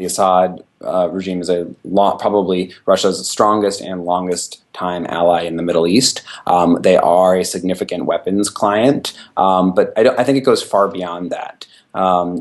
The Assad regime is probably Russia's strongest and longest time ally in the Middle East. They are a significant weapons client, but I think it goes far beyond that.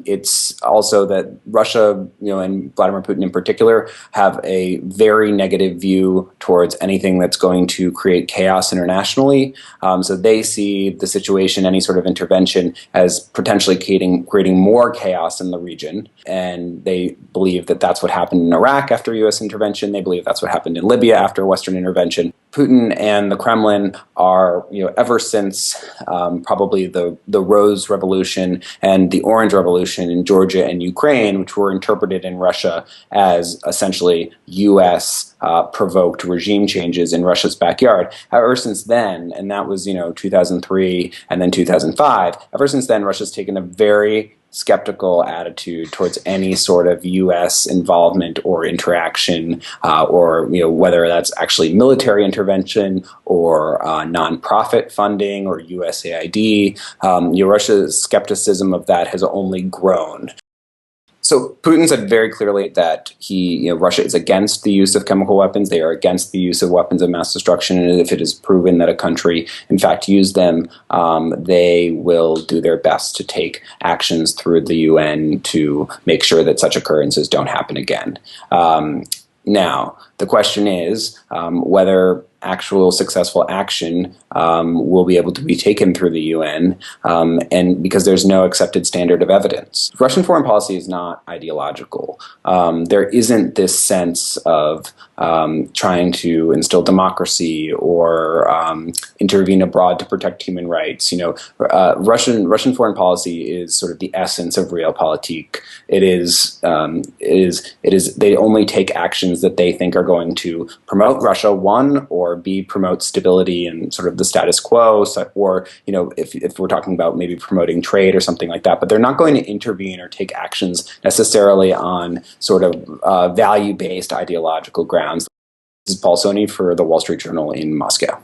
It's also that Russia, and Vladimir Putin in particular, have a very negative view towards anything that's going to create chaos internationally. So they see the situation, any sort of intervention, as potentially creating more chaos in the region. And they believe that that's what happened in Iraq after U.S. intervention. They believe that's what happened in Libya after Western intervention. Putin and the Kremlin are, ever since probably the Rose Revolution and the Orange Revolution in Georgia and Ukraine, which were interpreted in Russia as essentially U.S. Provoked regime changes in Russia's backyard. Ever since then, and that was 2003 and then 2005. Ever since then, Russia's taken a very skeptical attitude towards any sort of U.S. involvement or interaction, or whether that's actually military intervention or nonprofit funding or USAID. Russia's skepticism of that has only grown. So Putin said very clearly that Russia is against the use of chemical weapons. They are against the use of weapons of mass destruction, and if it is proven that a country, in fact, used them, they will do their best to take actions through the UN to make sure that such occurrences don't happen again. Now, the question is whether actual successful action will be able to be taken through the UN, and because there's no accepted standard of evidence. Russian foreign policy is not ideological. There isn't this sense of trying to instill democracy or intervene abroad to protect human rights. Russian foreign policy is sort of the essence of realpolitik. It is they only take actions that they think are going to promote Russia, one, or B, promote stability and sort of the status quo, or if we're talking about maybe promoting trade or something like that. But they're not going to intervene or take actions necessarily on sort of value-based ideological grounds. This is Sonne for the Wall Street Journal in Moscow.